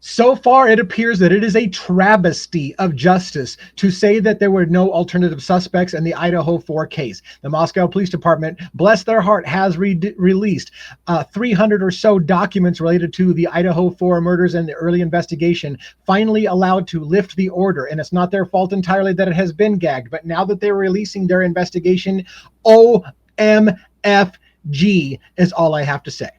So far, it appears that it is a travesty of justice to say that there were no alternative suspects in the Idaho 4 case. The Moscow Police Department, bless their heart, has released 300 or so documents related to the Idaho 4 murders and the early investigation, finally allowed to lift the order. And it's not their fault entirely that it has been gagged, but now that they're releasing their investigation, OMFG is all I have to say.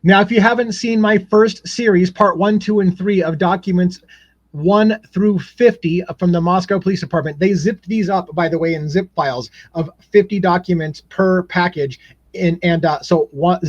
Now, if you haven't seen my first series, part 1, 2, and 3 of documents 1 through 50 from the Moscow Police Department, they zipped these up, by the way, in zip files of 50 documents per package. So 1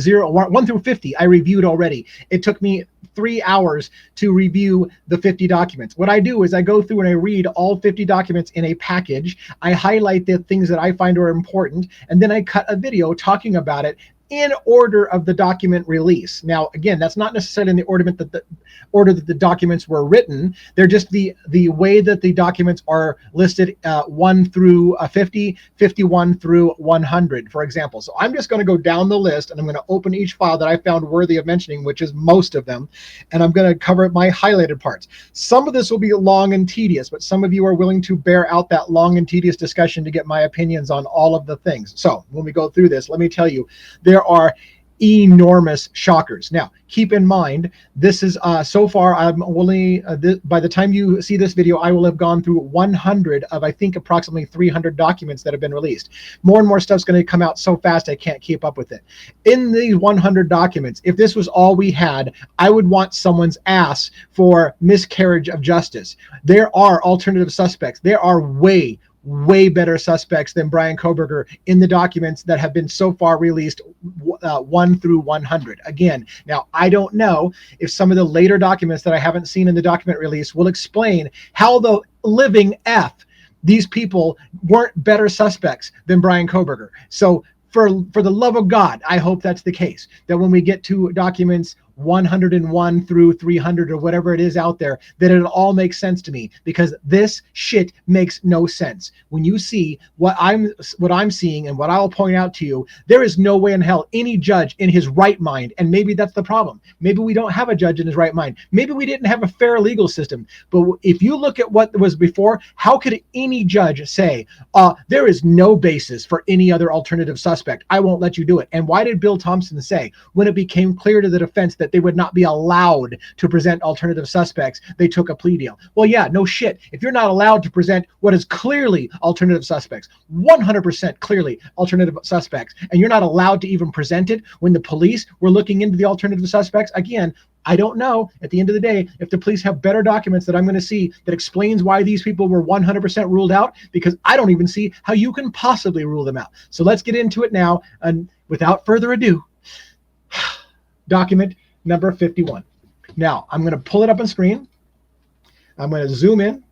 through 50, I reviewed already. It took me 3 hours to review the 50 documents. What I do is I go through and I read all 50 documents in a package. I highlight the things that I find are important, and then I cut a video talking about it in order of the document release. Now, again, that's not necessarily in the order that the documents were written. They're just the way that the documents are listed, 1 through 50, 51 through 100, for example. So I'm just going to go down the list, and I'm going to open each file that I found worthy of mentioning, which is most of them, and I'm going to cover my highlighted parts. Some of this will be long and tedious, but some of you are willing to bear out that long and tedious discussion to get my opinions on all of the things. So when we go through this, let me tell you, there are enormous shockers. Now, keep in mind, this is so far, I'm only by the time you see this video, I will have gone through 100 of, I think, approximately 300 documents that have been released. More and more stuff's going to come out so fast I can't keep up with it. In these 100 documents, if this was all we had, I would want someone's ass for miscarriage of justice. There are alternative suspects. There are way better suspects than Bryan Kohberger in the documents that have been so far released, 1 through 100. Again, now I don't know if some of the later documents that I haven't seen in the document release will explain how the living F these people weren't better suspects than Bryan Kohberger. So for the love of God, I hope that's the case, that when we get to documents 101 through 300 or whatever it is out there, that it all makes sense to me, because this shit makes no sense. When you see what I'm seeing and what I'll point out to you, there is no way in hell any judge in his right mind, and maybe that's the problem. Maybe we don't have a judge in his right mind. Maybe we didn't have a fair legal system. But if you look at what was before, how could any judge say, there is no basis for any other alternative suspect? I won't let you do it. And why did Bill Thompson say, when it became clear to the defense that they would not be allowed to present alternative suspects, they took a plea deal? Well, yeah, no shit. If you're not allowed to present what is clearly alternative suspects, 100% clearly alternative suspects, and you're not allowed to even present it when the police were looking into the alternative suspects, again, I don't know at the end of the day if the police have better documents that I'm going to see that explains why these people were 100% ruled out, because I don't even see how you can possibly rule them out. So let's get into it now. And without further ado, document number 51. Now, I'm going to pull it up on screen. I'm going to zoom in.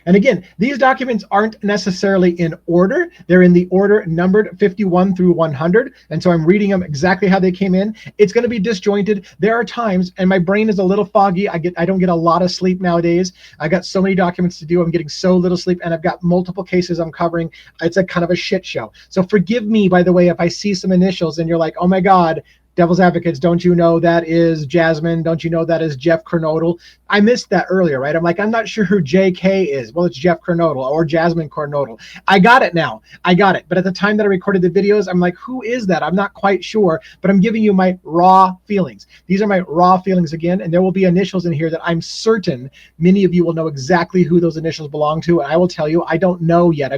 And again, these documents aren't necessarily in order. They're in the order numbered 51 through 100. And so I'm reading them exactly how they came in. It's going to be disjointed. There are times, and my brain is a little foggy. I don't get a lot of sleep nowadays. I got so many documents to do. I'm getting so little sleep, and I've got multiple cases I'm covering. It's a kind of a shit show. So forgive me, by the way, if I see some initials and you're like, oh my God, Devil's Advocates, don't you know that is Jasmine? Don't you know that is Jeff Kernodle? I missed that earlier, right? I'm like, I'm not sure who JK is. Well, it's Jeff Kernodle or Jasmine Kernodle. I got it now. I got it. But at the time that I recorded the videos, I'm like, who is that? I'm not quite sure, but I'm giving you my raw feelings. These are my raw feelings again, and there will be initials in here that I'm certain many of you will know exactly who those initials belong to. And I will tell you, I don't know yet.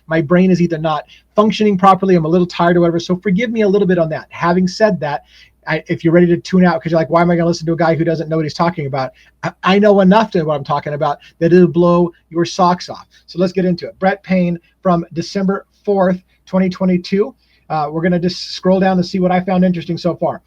My brain is either not functioning properly, I'm a little tired or whatever, so forgive me a little bit on that. Having said that, if you're ready to tune out because you're like, why am I going to listen to a guy who doesn't know what he's talking about? I know enough to know what I'm talking about that it'll blow your socks off. So let's get into it. Brett Payne from December 4th, 2022. We're going to just scroll down to see what I found interesting so far.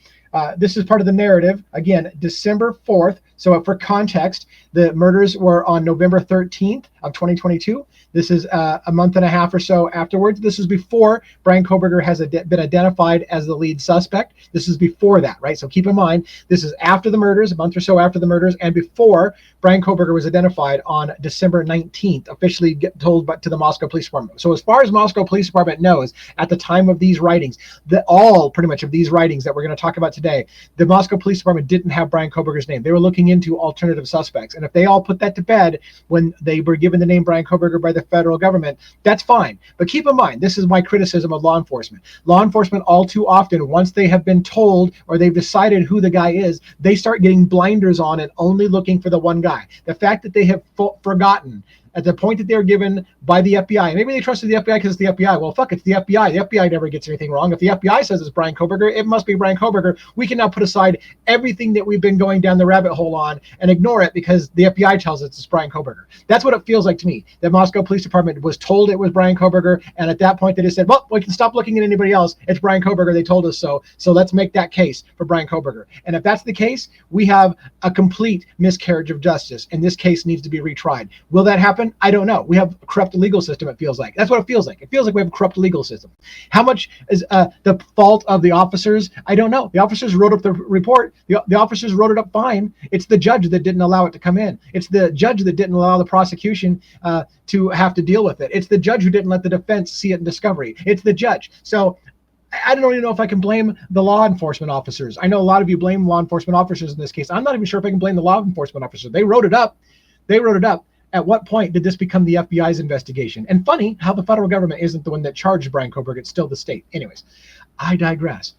This is part of the narrative. Again, December 4th. So for context, the murders were on November 13th of 2022. This is a month and a half or so afterwards. This is before Brian Kohberger has been identified as the lead suspect. This is before that, right? So keep in mind, this is after the murders, a month or so after the murders, and before Brian Kohberger was identified on December 19th, officially told to the Moscow Police Department. So as far as Moscow Police Department knows, at the time of these writings, pretty much of these writings that we're going to talk about today, the Moscow Police Department didn't have Brian Kohberger's name. They were looking into alternative suspects. And if they all put that to bed when they were given the name Brian Kohberger by the federal government, that's fine. But keep in mind, this is my criticism of law enforcement. Law enforcement, all too often, once they have been told or they've decided who the guy is, they start getting blinders on and only looking for the one guy. The fact that they have forgotten at the point that they're given by the FBI. Maybe they trusted the FBI because it's the FBI. Well, fuck, it's the FBI. The FBI never gets anything wrong. If the FBI says it's Brian Kohberger, it must be Brian Kohberger. We can now put aside everything that we've been going down the rabbit hole on and ignore it because the FBI tells us it's Brian Kohberger. That's what it feels like to me. The Moscow Police Department was told it was Brian Kohberger, and at that point they just said, well, we can stop looking at anybody else. It's Brian Kohberger. They told us so. So let's make that case for Brian Kohberger. And if that's the case, we have a complete miscarriage of justice, and this case needs to be retried. Will that happen? I don't know. We have a corrupt legal system, it feels like. That's what it feels like. It feels like we have a corrupt legal system. How much is the fault of the officers? I don't know. The officers wrote up the report. The officers wrote it up fine. It's the judge that didn't allow it to come in. It's the judge that didn't allow the prosecution to have to deal with it. It's the judge who didn't let the defense see it in discovery. It's the judge. So I don't even know if I can blame the law enforcement officers. I know a lot of you blame law enforcement officers in this case. I'm not even sure if I can blame the law enforcement officers. They wrote it up. At what point did this become the FBI's investigation? And funny how the federal government isn't the one that charged Brian Kohberger. It's still the state. Anyways, I digress.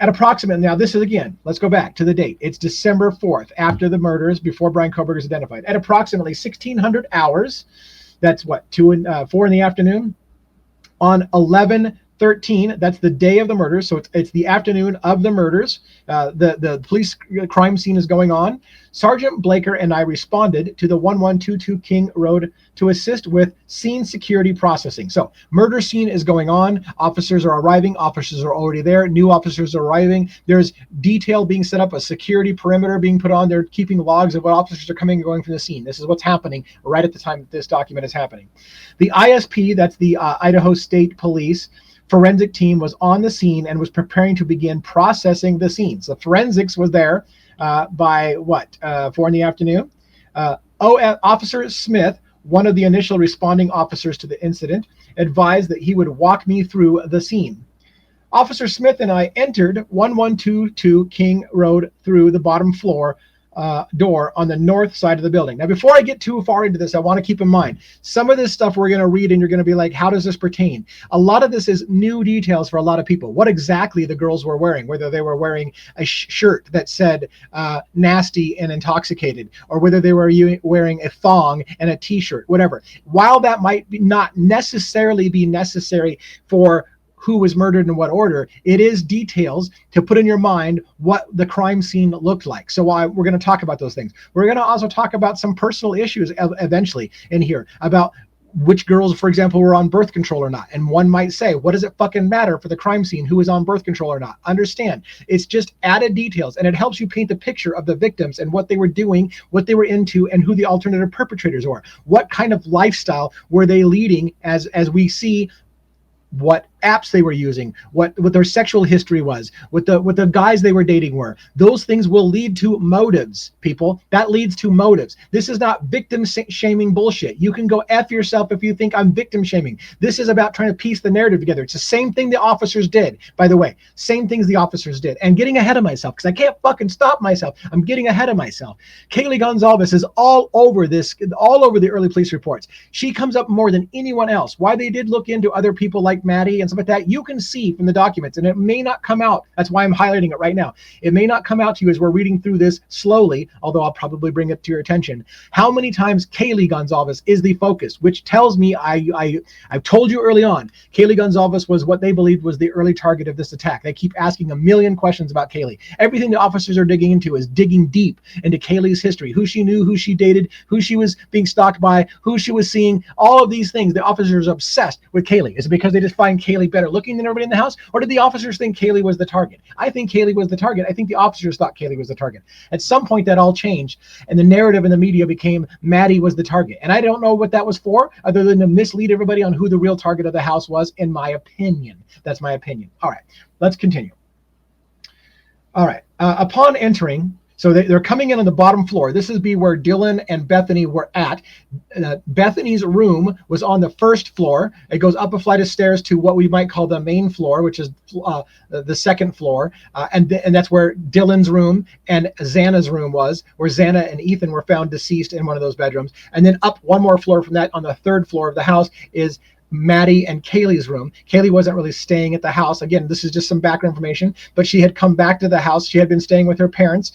At approximately, now this is again, let's go back to the date. It's December 4th, after the murders, before Brian Kohberger is identified. At approximately 1600 hours, that's what, 4 in the afternoon, on 11/13, that's the day of the murders, so it's the afternoon of the murders. The police crime scene is going on. Sergeant Blaker and I responded to the 1122 King Road to assist with scene security processing. So murder scene is going on. Officers are arriving. Officers are already there. New officers are arriving. There's detail being set up, a security perimeter being put on. They're keeping logs of what officers are coming and going from the scene. This is what's happening right at the time that this document is happening. The ISP, that's the Idaho State Police forensic team, was on the scene and was preparing to begin processing the scenes. The forensics was there by 4 in the afternoon. Officer Smith, one of the initial responding officers to the incident, advised that he would walk me through the scene. Officer Smith and I entered 1122 King Road through the bottom floor door on the north side of the building. Now, before I get too far into this, I want to keep in mind some of this stuff we're going to read and you're going to be like, how does this pertain? A lot of this is new details for a lot of people. What exactly the girls were wearing, whether they were wearing a shirt that said nasty and intoxicated, or whether they were wearing a thong and a t-shirt, whatever. While that might not necessarily be necessary for who was murdered in what order, it is details to put in your mind what the crime scene looked like. So we're going to talk about those things. We're going to also talk about some personal issues eventually in here about which girls, for example, were on birth control or not. And one might say, what does it fucking matter for the crime scene who is on birth control or not? Understand, it's just added details, and it helps you paint the picture of the victims and what they were doing, what they were into, and who the alternative perpetrators were. What kind of lifestyle were they leading as we see what apps they were using, what their sexual history was, what the guys they were dating were. Those things will lead to motives, people. That leads to motives. This is not victim shaming bullshit. You can go F yourself if you think I'm victim shaming. This is about trying to piece the narrative together. It's the same thing the officers did, by the way. Same things the officers did. And getting ahead of myself, because I can't fucking stop myself. I'm getting ahead of myself. Kaylee Gonzalez is all over this, all over the early police reports. She comes up more than anyone else. Why they did look into other people like Maddie and stuff like that, you can see from the documents, and it may not come out. That's why I'm highlighting it right now. It may not come out to you as we're reading through this slowly, although I'll probably bring it to your attention. How many times Kaylee Gonzalez is the focus, which tells me I've told you early on, Kaylee Gonzalez was what they believed was the early target of this attack. They keep asking a million questions about Kaylee. Everything the officers are digging into is digging deep into Kaylee's history, who she knew, who she dated, who she was being stalked by, who she was seeing, all of these things. The officers are obsessed with Kaylee. Is it because they just find Kaylee Kaylee better looking than everybody in the house? Or did the officers think Kaylee was the target? I think Kaylee was the target. I think the officers thought Kaylee was the target. At some point that all changed, and the narrative in the media became Maddie was the target. And I don't know what that was for, other than to mislead everybody on who the real target of the house was, in my opinion. That's my opinion. All right, let's continue. All right, upon entering, so they're coming in on the bottom floor. This is where Dylan and Bethany were at. Bethany's room was on the first floor. It goes up a flight of stairs to what we might call the main floor, which is the second floor. And that's where Dylan's room and Xana's room was, where Xana and Ethan were found deceased in one of those bedrooms. And then up one more floor from that, on the third floor of the house, is Maddie and Kaylee's room. Kaylee wasn't really staying at the house. Again, this is just some background information, but she had come back to the house. She had been staying with her parents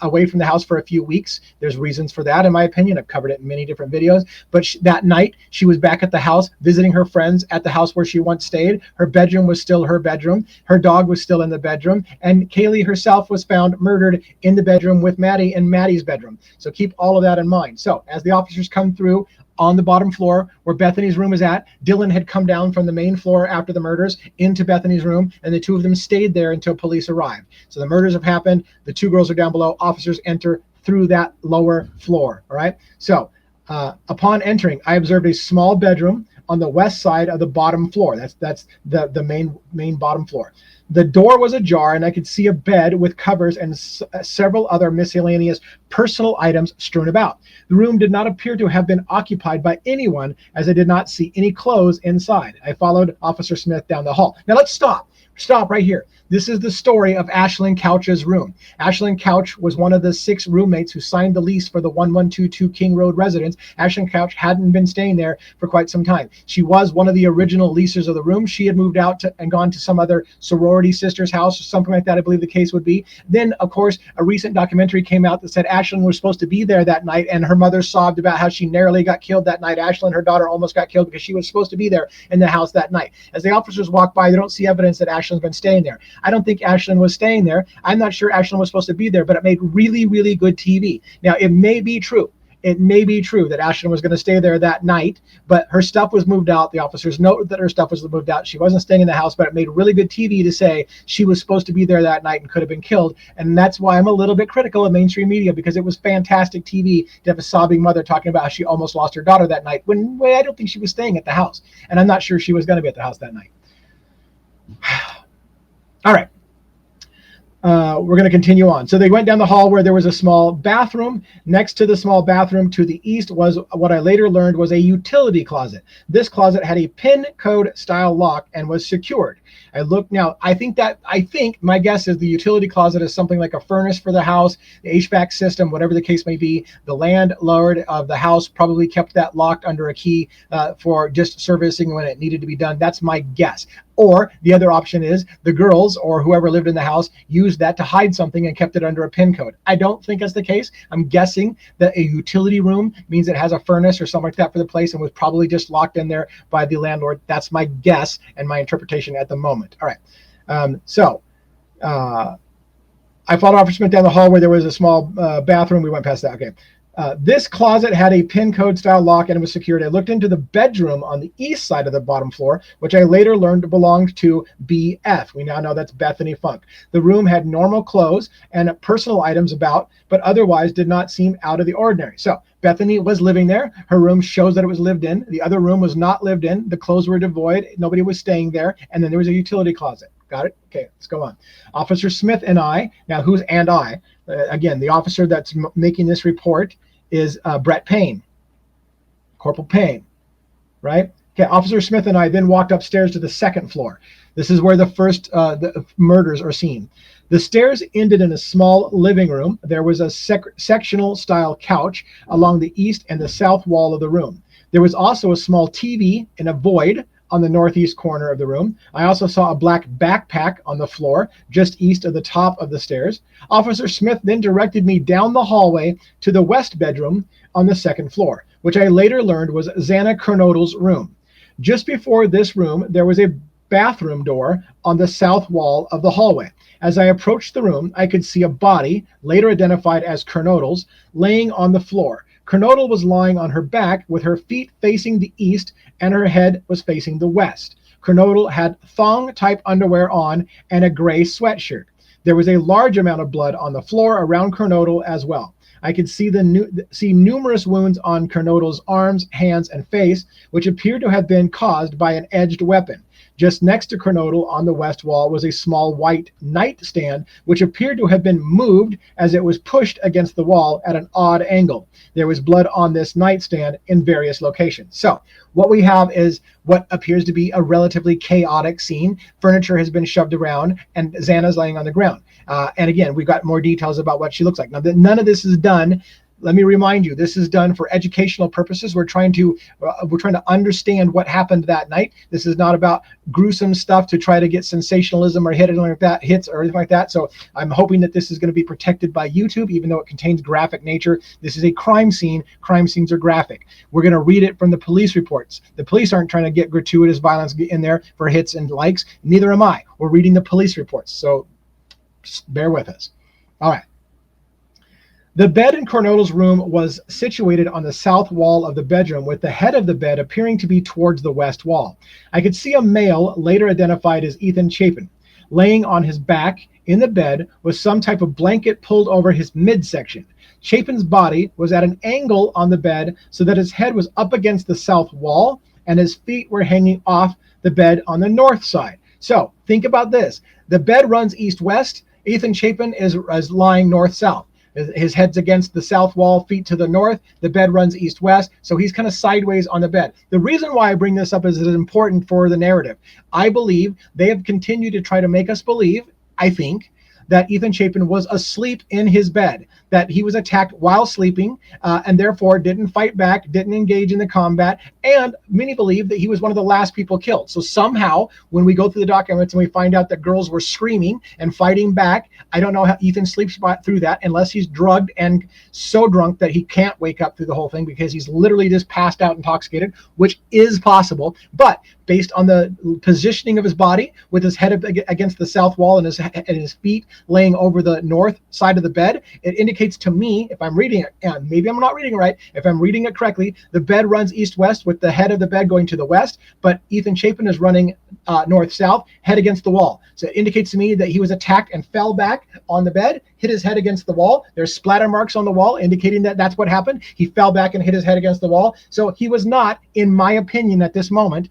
away from the house for a few weeks. There's reasons for that, in my opinion. I've covered it in many different videos. But that night, she was back at the house, visiting her friends at the house where she once stayed. Her bedroom was still her bedroom. Her dog was still in the bedroom. And Kaylee herself was found murdered in the bedroom with Maddie in Maddie's bedroom. So keep all of that in mind. So as the officers come through, on the bottom floor where Bethany's room is at, Dylan had come down from the main floor after the murders into Bethany's room, and the two of them stayed there until police arrived. So the murders have happened. The two girls are down below. Officers enter through that lower floor. All right. So upon entering, I observed a small bedroom on the west side of the bottom floor. That's the main bottom floor. The door was ajar, and I could see a bed with covers and several other miscellaneous personal items strewn about. The room did not appear to have been occupied by anyone, as I did not see any clothes inside. I followed Officer Smith down the hall. Now let's stop. Stop right here. This is the story of Ashlyn Couch's room. Ashlyn Couch was one of the 6 roommates who signed the lease for the 1122 King Road residence. Ashlyn Couch hadn't been staying there for quite some time. She was one of the original leasers of the room. She had moved out and gone to some other sorority sister's house or something like that, I believe the case would be. Then, of course, a recent documentary came out that said Ashlyn was supposed to be there that night, and her mother sobbed about how she narrowly got killed that night. Ashlyn, her daughter, almost got killed because she was supposed to be there in the house that night. As the officers walk by, they don't see evidence that Ashlyn's been staying there. I don't think Ashlyn was staying there. I'm not sure Ashlyn was supposed to be there, but it made really, really good TV. Now, it may be true. It may be true that Ashlyn was going to stay there that night, but her stuff was moved out. The officers noted that her stuff was moved out. She wasn't staying in the house, but it made really good TV to say she was supposed to be there that night and could have been killed. And that's why I'm a little bit critical of mainstream media, because it was fantastic TV to have a sobbing mother talking about how she almost lost her daughter that night, when I don't think she was staying at the house. And I'm not sure she was going to be at the house that night. All right. We're going to continue on. So they went down the hall where there was a small bathroom. Next to the small bathroom to the east was what I later learned was a utility closet. This closet had a pin code style lock and was secured. I looked now. I think my guess is the utility closet is something like a furnace for the house, the HVAC system, whatever the case may be. The landlord of the house probably kept that locked under a key for just servicing when it needed to be done. That's my guess. Or the other option is the girls or whoever lived in the house used that to hide something and kept it under a pin code. I don't think that's the case. I'm guessing that a utility room means it has a furnace or something like that for the place and was probably just locked in there by the landlord. That's my guess and my interpretation at the moment. All right. I followed Officer Smith down the hall where there was a small bathroom. We went past that. Okay. This closet had a pin code style lock and it was secured. I looked into the bedroom on the east side of the bottom floor, which I later learned belonged to BF. We now know that's Bethany Funk. The room had normal clothes and personal items about, but otherwise did not seem out of the ordinary. So Bethany was living there. Her room shows that it was lived in. The other room was not lived in. The clothes were devoid. Nobody was staying there. And then there was a utility closet. Got it? Okay, let's go on. Officer Smith and I, now who's and I? Again, the officer that's making this report is Brett Payne, Corporal Payne, right? Okay, Officer Smith and I then walked upstairs to the second floor. This is where the first the murders are seen. The stairs ended in a small living room. There was a sectional style couch along the east and the south wall of the room. There was also a small TV in a void on the northeast corner of the room. I also saw a black backpack on the floor just east of the top of the stairs. Officer Smith then directed me down the hallway to the west bedroom on the second floor, which I later learned was Xana Kernodle's room. Just before this room, there was a bathroom door on the south wall of the hallway. As I approached the room, I could see a body, later identified as Kernodle's, laying on the floor. Kernodle was lying on her back with her feet facing the east and her head was facing the west. Kernodle had thong-type underwear on and a gray sweatshirt. There was a large amount of blood on the floor around Kernodle as well. I could see numerous wounds on Kernodle's arms, hands, and face, which appeared to have been caused by an edged weapon. Just next to Kernodle on the west wall was a small white nightstand, which appeared to have been moved as it was pushed against the wall at an odd angle. There was blood on this nightstand in various locations. So what we have is what appears to be a relatively chaotic scene. Furniture has been shoved around, and Xana's laying on the ground. And again, we've got more details about what she looks like. Now, none of this is done. Let me remind you, this is done for educational purposes. We're trying to understand what happened that night. This is not about gruesome stuff to try to get sensationalism or hits or anything like that. So I'm hoping that this is going to be protected by YouTube, even though it contains graphic nature. This is a crime scene. Crime scenes are graphic. We're going to read it from the police reports. The police aren't trying to get gratuitous violence in there for hits and likes. Neither am I. We're reading the police reports. So just bear with us. All right. The bed in Kernodle's room was situated on the south wall of the bedroom, with the head of the bed appearing to be towards the west wall. I could see a male, later identified as Ethan Chapin, laying on his back in the bed with some type of blanket pulled over his midsection. Chapin's body was at an angle on the bed so that his head was up against the south wall and his feet were hanging off the bed on the north side. So think about this. The bed runs east-west. Ethan Chapin is lying north-south. His head's against the south wall, feet to the north. The bed runs east-west, so he's kind of sideways on the bed. The reason why I bring this up is it's important for the narrative. I believe they have continued to try to make us believe, I think, that Ethan Chapin was asleep in his bed, that he was attacked while sleeping, and therefore didn't fight back, didn't engage in the combat, and many believe that he was one of the last people killed. So somehow, when we go through the documents and we find out that girls were screaming and fighting back, I don't know how Ethan sleeps through that unless he's drugged and so drunk that he can't wake up through the whole thing because he's literally just passed out intoxicated, which is possible. But based on the positioning of his body with his head against the south wall and his feet laying over the north side of the bed, it indicates to me, if I'm reading it, and maybe I'm not reading it right, if I'm reading it correctly, the bed runs east-west with the head of the bed going to the west, but Ethan Chapin is running north-south, head against the wall. So it indicates to me that he was attacked and fell back on the bed, hit his head against the wall. There's splatter marks on the wall indicating that that's what happened. He fell back and hit his head against the wall. So he was not, in my opinion at this moment,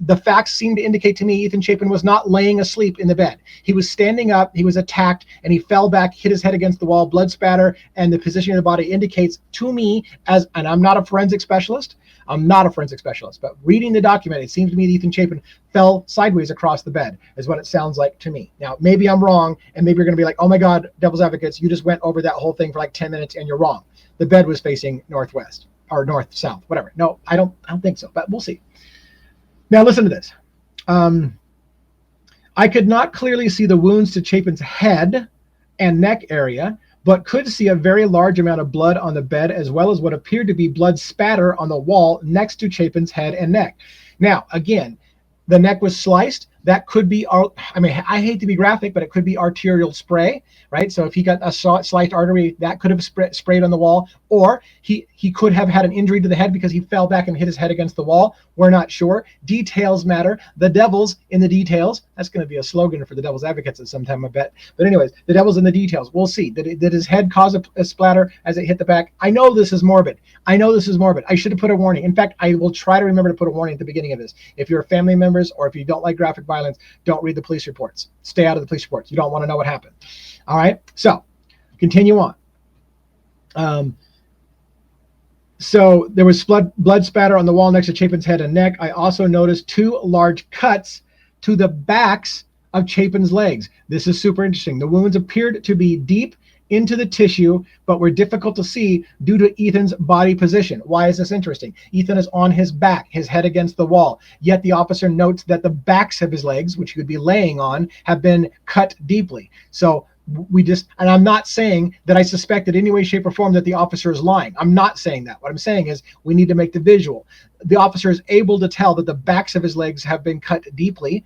the facts seem to indicate to me Ethan Chapin was not laying asleep in the bed. He was standing up, he was attacked, and he fell back, hit his head against the wall, blood spatter, and the position of the body indicates to me, and I'm not a forensic specialist, but reading the document, it seems to me that Ethan Chapin fell sideways across the bed, is what it sounds like to me. Now, maybe I'm wrong, and maybe you're going to be like, oh my God, devil's advocates, you just went over that whole thing for like 10 minutes and you're wrong. The bed was facing northwest, or north-south, whatever. No, I don't think so, but we'll see. Now listen to this. I could not clearly see the wounds to Chapin's head and neck area, but could see a very large amount of blood on the bed, as well as what appeared to be blood spatter on the wall next to Chapin's head and neck. Now, again, the neck was sliced. That could be, I mean, I hate to be graphic, but it could be arterial spray, right? So if he got a sliced artery, that could have sprayed on the wall, or he could have had an injury to the head because he fell back and hit his head against the wall. We're not sure. Details matter. The devil's in the details. That's going to be a slogan for the devil's advocates at some time, I bet. But anyways, the devil's in the details. We'll see. Did his head cause a splatter as it hit the back? I know this is morbid. I should have put a warning. In fact, I will try to remember to put a warning at the beginning of this. If you're family members or if you don't like graphic violence, don't read the police reports. Stay out of the police reports. You don't want to know what happened. All right. So continue on. So there was blood spatter on the wall next to Chapin's head and neck. I also noticed 2 large cuts to the backs of Chapin's legs. This is super interesting. The wounds appeared to be deep into the tissue, but were difficult to see due to Ethan's body position. Why is this interesting? Ethan is on his back, his head against the wall, yet the officer notes that the backs of his legs, which he would be laying on, have been cut deeply. So and I'm not saying that I suspect in any way, shape, or form that the officer is lying. I'm not saying that. What I'm saying is we need to make the visual. The officer is able to tell that the backs of his legs have been cut deeply,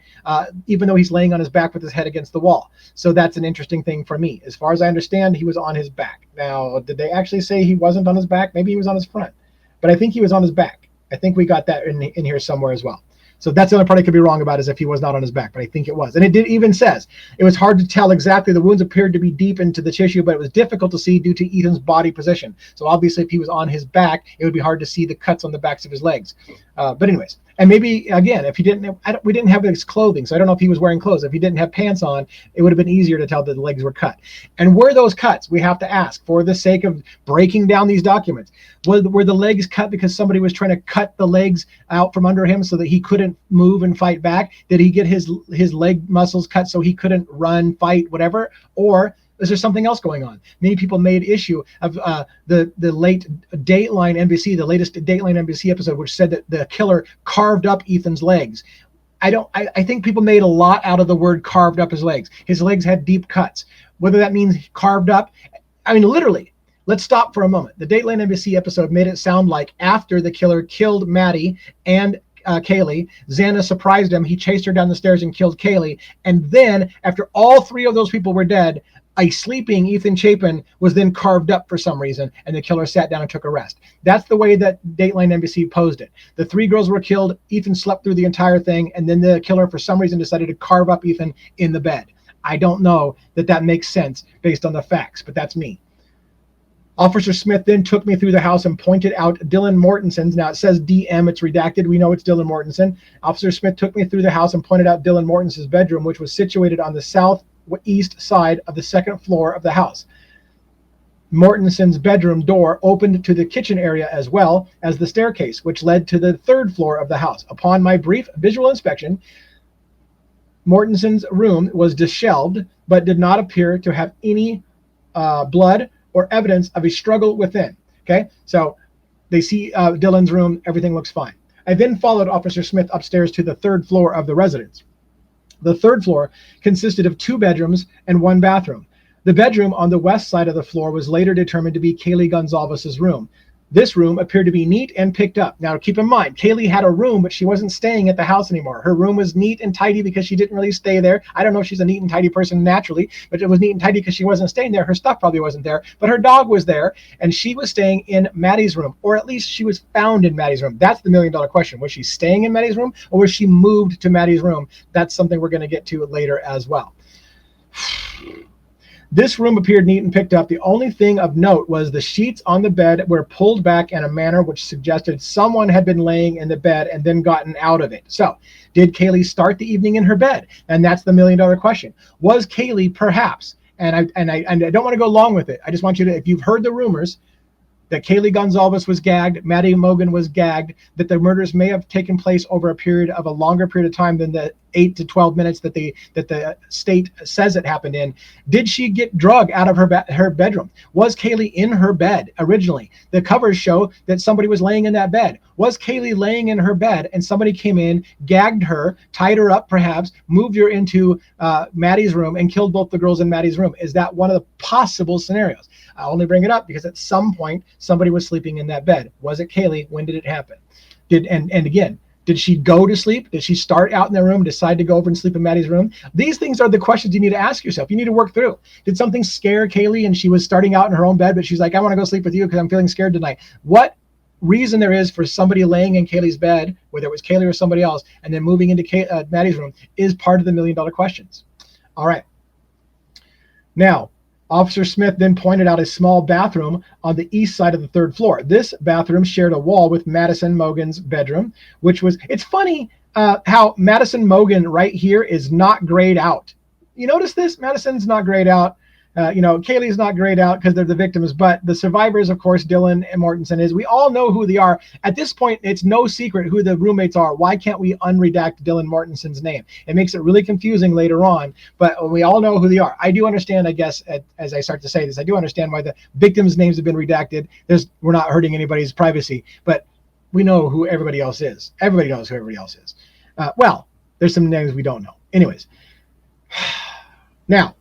even though he's laying on his back with his head against the wall. So that's an interesting thing for me. As far as I understand, he was on his back. Now, did they actually say he wasn't on his back? Maybe he was on his front, but I think he was on his back. I think we got that in here somewhere as well. So that's the only part I could be wrong about, is if he was not on his back, but I think it was. And it did even says it was hard to tell exactly. The wounds appeared to be deep into the tissue, but it was difficult to see due to Ethan's body position. So obviously if he was on his back, it would be hard to see the cuts on the backs of his legs. But anyways, and maybe again, if he didn't, we didn't have his clothing, so I don't know if he was wearing clothes. If he didn't have pants on, it would have been easier to tell that the legs were cut. And were those cuts? We have to ask, for the sake of breaking down these documents, were the legs cut because somebody was trying to cut the legs out from under him so that he couldn't move and fight back? Did he get his leg muscles cut so he couldn't run, fight, whatever? Or is there something else going on? Many people made issue of the late Dateline NBC, the latest Dateline NBC episode, which said that the killer carved up Ethan's legs. I think people made a lot out of the word carved up his legs. His legs had deep cuts. Whether that means carved up, I mean, literally. Let's stop for a moment. The Dateline NBC episode made it sound like after the killer killed Maddie and Kaylee, Xana surprised him. He chased her down the stairs and killed Kaylee. And then after all three of those people were dead, a sleeping Ethan Chapin was then carved up for some reason, and the killer sat down and took a rest. That's the way that Dateline NBC posed it. The three girls were killed. Ethan slept through the entire thing, and then the killer, for some reason, decided to carve up Ethan in the bed. I don't know that makes sense based on the facts, but that's me. Officer Smith then took me through the house and pointed out Dylan Mortenson's. Now it says DM, it's redacted. We know it's Dylan Mortenson. Officer Smith took me through the house and pointed out Dylan Mortenson's bedroom, which was situated on the southeast side of the second floor of the house. Mortenson's bedroom door opened to the kitchen area as well as the staircase, which led to the third floor of the house. Upon my brief visual inspection, Mortenson's room was disheveled, but did not appear to have any blood or evidence of a struggle within. Okay, so they see Dylan's room, everything looks fine. I then followed Officer Smith upstairs to the third floor of the residence. The third floor consisted of 2 bedrooms and 1 bathroom. The bedroom on the west side of the floor was later determined to be Kaylee Gonzalez's room. This room appeared to be neat and picked up. Now, keep in mind, Kaylee had a room, but she wasn't staying at the house anymore. Her room was neat and tidy because she didn't really stay there. I don't know if she's a neat and tidy person naturally, but it was neat and tidy because she wasn't staying there. Her stuff probably wasn't there, but her dog was there, and she was staying in Maddie's room, or at least she was found in Maddie's room. That's the million-dollar question. Was she staying in Maddie's room, or was she moved to Maddie's room? That's something we're going to get to later as well. This room appeared neat and picked up. The only thing of note was the sheets on the bed were pulled back in a manner which suggested someone had been laying in the bed and then gotten out of it. So, did Kaylee start the evening in her bed? And that's the million-dollar question. Was Kaylee perhaps, and I don't want to go long with it. I just want you to, if you've heard the rumors that Kaylee Gonzalez was gagged, Maddie Mogan was gagged, that the murders may have taken place over a longer period of time than the 8 to 12 minutes that the state says it happened in. Did she get drug out of her bedroom? Was Kaylee in her bed originally? The covers show that somebody was laying in that bed. Was Kaylee laying in her bed and somebody came in, gagged her, tied her up perhaps, moved her into Maddie's room and killed both the girls in Maddie's room? Is that one of the possible scenarios? I only bring it up because at some point somebody was sleeping in that bed. Was it Kaylee? When did it happen? And again, did she go to sleep? Did she start out in the room, decide to go over and sleep in Maddie's room? These things are the questions you need to ask yourself. You need to work through. Did something scare Kaylee and she was starting out in her own bed, but she's like, I want to go sleep with you because I'm feeling scared tonight? What reason there is for somebody laying in Kaylee's bed, whether it was Kaylee or somebody else, and then moving into Maddie's room is part of the million-dollar questions. All right. Now, Officer Smith then pointed out a small bathroom on the east side of the third floor. This bathroom shared a wall with Madison Mogan's bedroom, which was, it's funny how Madison Mogan right here is not grayed out. You notice this? Madison's not grayed out. Kaylee's not grayed out because they're the victims, but the survivors, of course, Dylan and Mortenson is. We all know who they are. At this point, it's no secret who the roommates are. Why can't we unredact Dylan Mortenson's name? It makes it really confusing later on, but we all know who they are. I do understand, I guess, as I start to say this, I do understand why the victims' names have been redacted. We're not hurting anybody's privacy, but we know who everybody else is. Everybody knows who everybody else is. Well, there's some names we don't know. Anyways, now,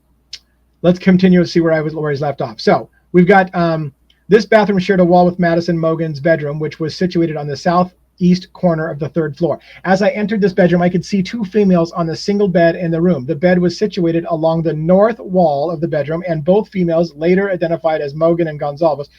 let's continue to see where he's left off. So we've got this bathroom shared a wall with Madison Mogan's bedroom, which was situated on the southeast corner of the third floor. As I entered this bedroom, I could see 2 females on the single bed in the room. The bed was situated along the north wall of the bedroom, and both females, later identified as Mogan and Gonzalez,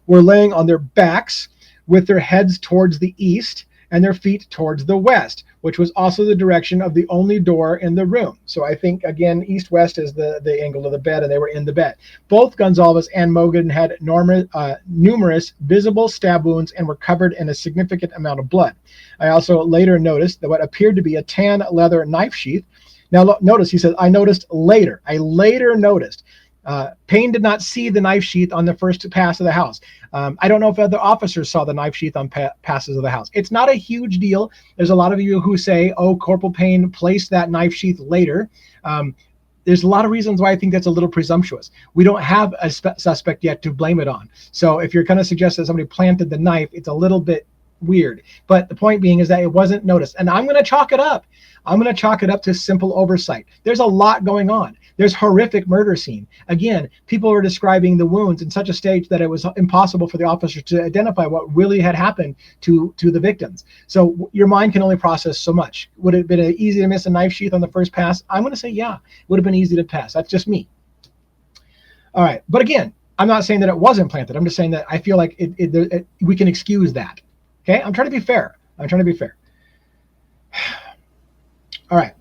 were laying on their backs with their heads towards the east. and their feet towards the west, which was also the direction of the only door in the room. So I think, again, east-west is the angle of the bed, and they were in the bed. Both Gonzalez and Mogan had numerous visible stab wounds and were covered in a significant amount of blood. I also later noticed that what appeared to be a tan leather knife sheath. Now, notice, he says, I later noticed. Payne did not see the knife sheath on the first pass of the house. I don't know if other officers saw the knife sheath on passes of the house. It's not a huge deal. There's a lot of you who say, oh, Corporal Payne placed that knife sheath later. There's a lot of reasons why I think that's a little presumptuous. We don't have a suspect yet to blame it on. So if you're going to suggest that somebody planted the knife, it's a little bit weird. But the point being is that it wasn't noticed. And I'm going to chalk it up. I'm going to chalk it up to simple oversight. There's a lot going on. There's horrific murder scene. Again, people are describing the wounds in such a stage that it was impossible for the officers to identify what really had happened to the victims. So your mind can only process so much. Would it have been easy to miss a knife sheath on the first pass? I'm going to say, yeah, it would have been easy to pass. That's just me. All right. But again, I'm not saying that it wasn't planted. I'm just saying that I feel like we can excuse that. Okay. I'm trying to be fair. All right.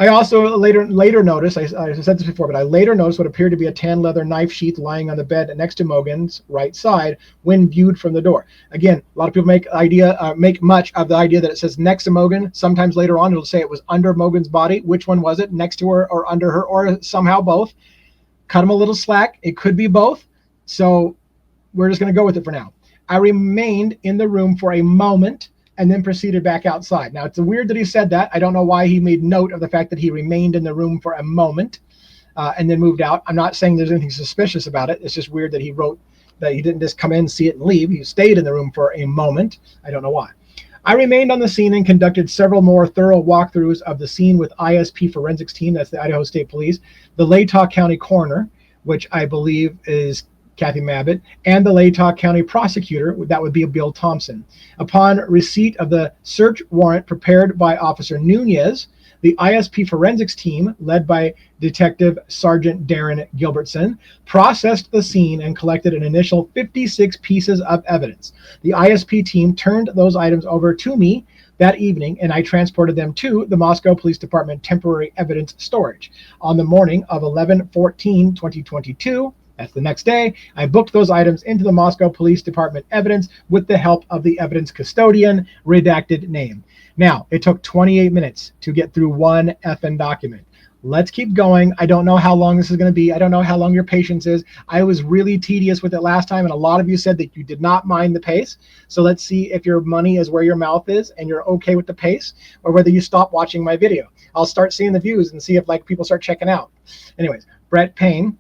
I also later noticed, I said this before, but I later noticed what appeared to be a tan leather knife sheath lying on the bed next to Mogan's right side when viewed from the door. Again, a lot of people make much of the idea that it says next to Mogan. Sometimes later on it'll say it was under Mogan's body. Which one was it? Next to her or under her, or somehow both? Cut them a little slack. It could be both. So we're just going to go with it for now. I remained in the room for a moment and then proceeded back outside. Now, it's weird that he said that. I don't know why he made note of the fact that he remained in the room for a moment and then moved out. I'm not saying there's anything suspicious about it. It's just weird that he wrote that he didn't just come in, see it, and leave. He stayed in the room for a moment. I don't know why. I remained on the scene and conducted several more thorough walkthroughs of the scene with ISP Forensics Team, that's the Idaho State Police, the Latah County Coroner, which I believe is Kathy Mabbitt, and the Latah County Prosecutor, that would be Bill Thompson. Upon receipt of the search warrant prepared by Officer Nunez, the ISP Forensics Team, led by Detective Sergeant Darren Gilbertson, processed the scene and collected an initial 56 pieces of evidence. The ISP team turned those items over to me that evening, and I transported them to the Moscow Police Department Temporary Evidence Storage. On the morning of 11/14/2022, that's the next day, I booked those items into the Moscow Police Department evidence with the help of the evidence custodian, redacted name. Now, it took 28 minutes to get through one effing document. Let's keep going. I don't know how long this is going to be. I don't know how long your patience is. I was really tedious with it last time, and a lot of you said that you did not mind the pace. So let's see if your money is where your mouth is and you're okay with the pace, or whether you stop watching my video. I'll start seeing the views and see if people start checking out. Anyways, Brett Payne,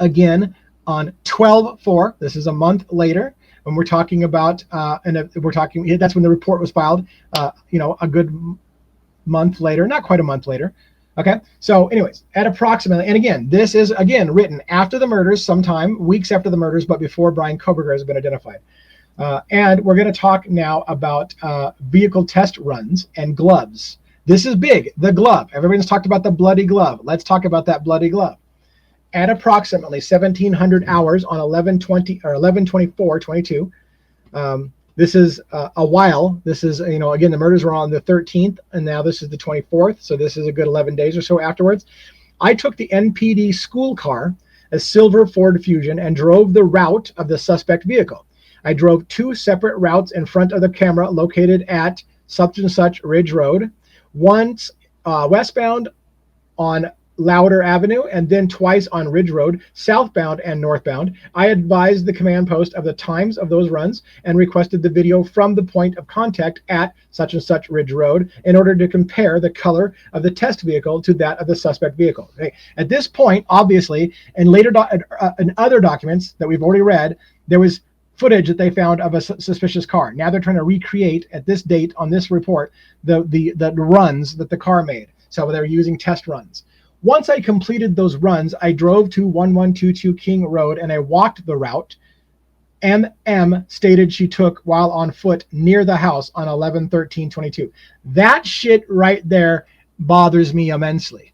again, on 12/4, this is a month later, when we're talking about, that's when the report was filed, a good month later, not quite a month later. Okay, so anyways, at approximately, and again, this is, again, written after the murders, sometime, weeks after the murders, but before Brian Koberger has been identified. And we're going to talk now about vehicle test runs and gloves. This is big, the glove. Everybody's talked about the bloody glove. Let's talk about that bloody glove. At approximately 1700 hours on 11/24/22, this is a while. This is, again, the murders were on the 13th, and now this is the 24th, so this is a good 11 days or so afterwards. I took the NPD school car, a silver Ford Fusion, and drove the route of the suspect vehicle. I drove two separate routes in front of the camera located at such and such Ridge Road, once westbound on Louder Avenue, and then twice on Ridge Road, southbound and northbound. I advised the command post of the times of those runs and requested the video from the point of contact at such and such Ridge Road in order to compare the color of the test vehicle to that of the suspect vehicle. Okay. At this point, obviously, and later in other documents that we've already read, there was footage that they found of a suspicious car. Now they're trying to recreate, at this date on this report, the runs that the car made. So they're using test runs. Once I completed those runs, I drove to 1122 King Road and I walked the route MM stated she took while on foot near the house on 11/13/22. That shit right there bothers me immensely.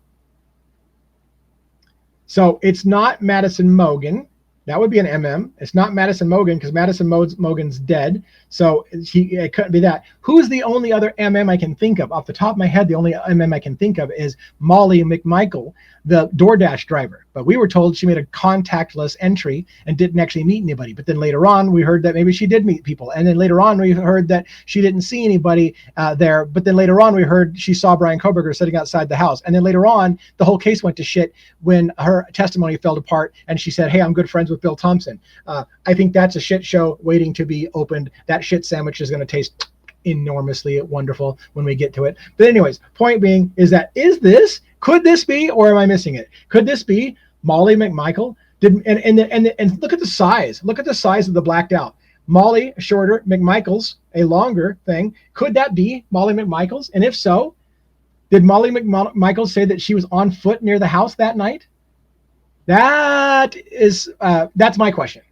So it's not Madison Mogan. That would be an MM. It's not Madison Mogen because Madison Mogen's dead. So it couldn't be that. Who's the only other MM I can think of? Off the top of my head, the only MM I can think of is Molly McMichael, the DoorDash driver. But we were told she made a contactless entry and didn't actually meet anybody. But then later on, we heard that maybe she did meet people. And then later on, we heard that she didn't see anybody there. But then later on, we heard she saw Brian Koberger sitting outside the house. And then later on, the whole case went to shit when her testimony fell apart and she said, hey, I'm good friends with Bill Thompson. I think that's a shit show waiting to be opened. That shit sandwich is going to taste enormously wonderful when we get to it. But anyways, point being is that could this be, or am I missing it? Could this be Molly McMichael? And look at the size. Look at the size of the blacked out. Molly shorter, McMichael's a longer thing. Could that be Molly McMichael's? And if so, did Molly McMichael say that she was on foot near the house that night? That's my question.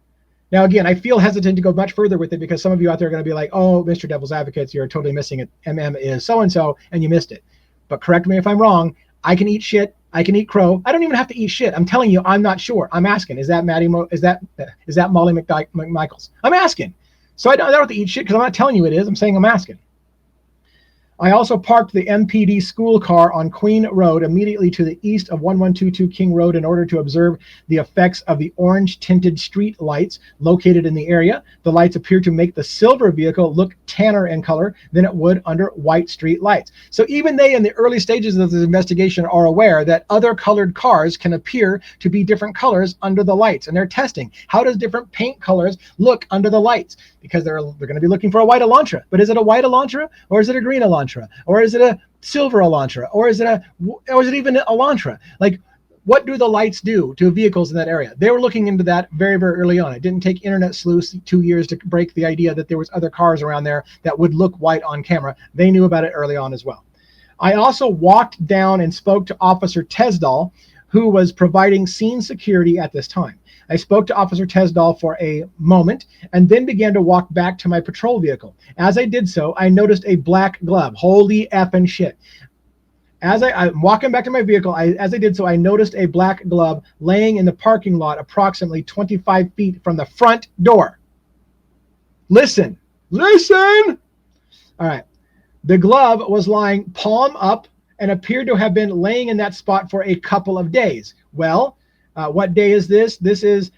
Now, again, I feel hesitant to go much further with it because some of you out there are going to be like, oh, Mr. Devil's Advocates, you're totally missing it. MM is so-and-so, and you missed it. But correct me if I'm wrong. I can eat shit. I can eat crow. I don't even have to eat shit. I'm telling you, I'm not sure. I'm asking. Is that Molly McMichael's? I'm asking. So I don't have to eat shit because I'm not telling you it is. I'm saying I'm asking. I also parked the MPD school car on Queen Road immediately to the east of 1122 King Road in order to observe the effects of the orange-tinted street lights located in the area. The lights appear to make the silver vehicle look tanner in color than it would under white street lights. So even they, in the early stages of this investigation, are aware that other colored cars can appear to be different colors under the lights, and they're testing how does different paint colors look under the lights, because they're going to be looking for a white Elantra. But is it a white Elantra, or is it a green Elantra? Or is it a silver Elantra? Or is it even Elantra? Like, what do the lights do to vehicles in that area? They were looking into that very, very early on. It didn't take internet sleuths 2 years to break the idea that there was other cars around there that would look white on camera. They knew about it early on as well. I also walked down and spoke to Officer Tesdall, who was providing scene security at this time. I spoke to Officer Tesdall for a moment and then began to walk back to my patrol vehicle. As I did so, I noticed a black glove. Holy effing shit. As I'm walking back to my vehicle, as I did so, I noticed a black glove laying in the parking lot approximately 25 feet from the front door. Listen. All right. The glove was lying palm up and appeared to have been laying in that spot for a couple of days. Well, what day is this? This is,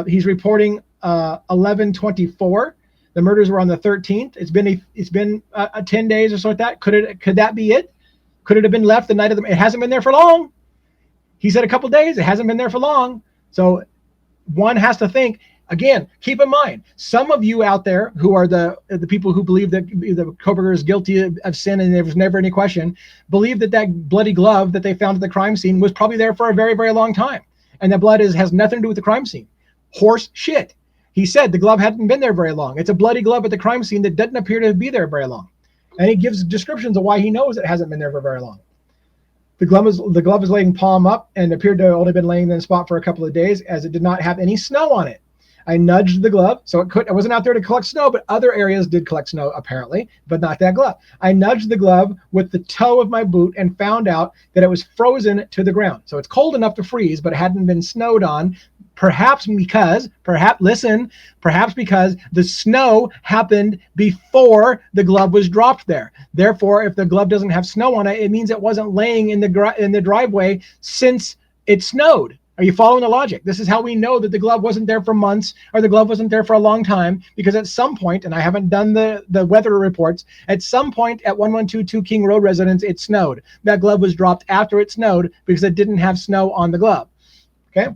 he's reporting 11/24. The murders were on the 13th. It's been 10 days or so like that. Could that be it? Could it have been left the night of the, it hasn't been there for long. He said a couple of days, it hasn't been there for long. So one has to think, again, keep in mind, some of you out there who are the people who believe that the Koberger is guilty of sin and there was never any question, believe that bloody glove that they found at the crime scene was probably there for a very, very long time. And the blood has nothing to do with the crime scene. Horse shit. He said the glove hadn't been there very long. It's a bloody glove at the crime scene that doesn't appear to be there very long. And he gives descriptions of why he knows it hasn't been there for very long. The glove is laying palm up and appeared to have only been laying in the spot for a couple of days, as it did not have any snow on it. I nudged the glove, so it wasn't out there to collect snow, but other areas did collect snow apparently, but not that glove. I nudged the glove with the toe of my boot and found out that it was frozen to the ground. So it's cold enough to freeze, but it hadn't been snowed on. Perhaps because the snow happened before the glove was dropped there. Therefore, if the glove doesn't have snow on it, it means it wasn't laying in the driveway since it snowed. Are you following the logic? This is how we know that the glove wasn't there for months or the glove wasn't there for a long time, because at some point, and I haven't done the weather reports, at some point at 1122 King Road residence, it snowed. That glove was dropped after it snowed because it didn't have snow on the glove. Okay.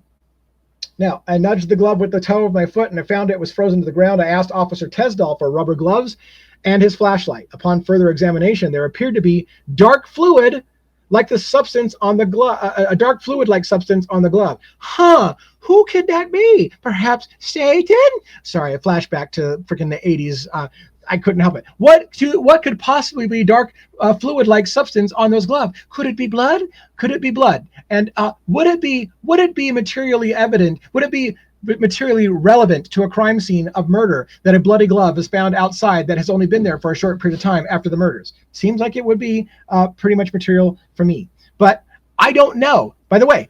Now, I nudged the glove with the toe of my foot and I found it was frozen to the ground. I asked Officer Tesdall for rubber gloves and his flashlight. Upon further examination, there appeared to be dark fluid like the substance on the glove, a dark fluid-like substance on the glove. Who could that be? Perhaps Satan? Sorry, a flashback to freaking the 80s. I couldn't help it. What could possibly be dark fluid-like substance on those gloves? Could it be blood? Could it be blood? And would it be materially evident? Would it be materially relevant to a crime scene of murder that a bloody glove is found outside that has only been there for a short period of time after the murders? Seems like it would be pretty much material for me, but I don't know. By the way,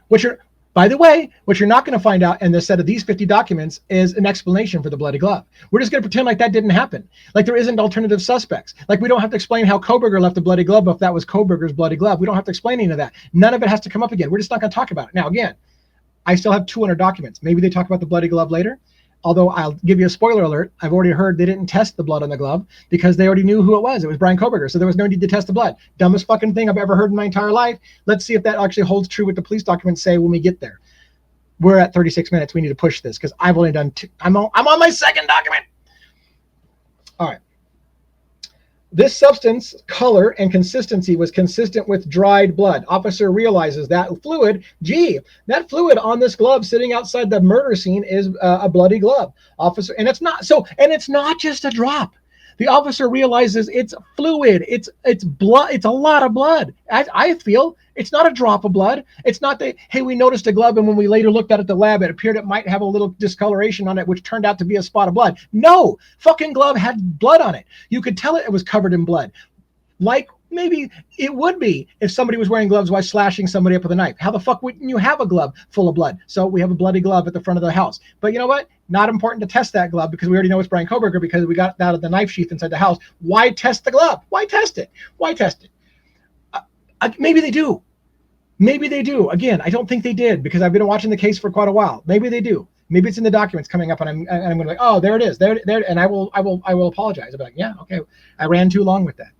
By the way, what you're not going to find out in the set of these 50 documents is an explanation for the bloody glove. We're just going to pretend like that didn't happen. Like there isn't alternative suspects. Like we don't have to explain how Koberger left a bloody glove if that was Koberger's bloody glove. We don't have to explain any of that. None of it has to come up again. We're just not going to talk about it. Now, again, I still have 200 documents. Maybe they talk about the bloody glove later. Although I'll give you a spoiler alert. I've already heard they didn't test the blood on the glove because they already knew who it was. It was Brian Koberger. So there was no need to test the blood. Dumbest fucking thing I've ever heard in my entire life. Let's see if that actually holds true with the police documents say when we get there. We're at 36 minutes. We need to push this because I've only done two. I'm on my second document. All right. This substance, color, and consistency was consistent with dried blood. Officer realizes that fluid, that fluid on this glove sitting outside the murder scene is a bloody glove. Officer, and it's not just a drop. The officer realizes it's fluid. It's blood. It's a lot of blood. I feel it's not a drop of blood. It's not that, hey, we noticed a glove and when we later looked at it at the lab, it appeared it might have a little discoloration on it, which turned out to be a spot of blood. No, fucking glove had blood on it. You could tell it was covered in blood. Like maybe it would be if somebody was wearing gloves while slashing somebody up with a knife. How the fuck wouldn't you have a glove full of blood? So we have a bloody glove at the front of the house. But you know what? Not important to test that glove because we already know it's Brian Koberger because we got that out of the knife sheath inside the house. Why test the glove? Why test it? Why test it? Maybe they do. Maybe they do. Again, I don't think they did because I've been watching the case for quite a while. Maybe they do. Maybe it's in the documents coming up, and I'm going to be like, oh, there it is, there, and I will apologize. I'll be like, yeah, okay, I ran too long with that.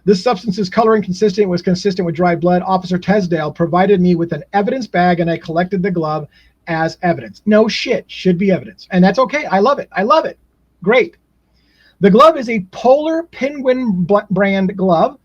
This substance's color and consistent was consistent with dried blood. Officer Tesdale provided me with an evidence bag, and I collected the glove as evidence. No shit, should be evidence, and that's okay. I love it. I love it. Great. The glove is a Polar Penguin brand glove.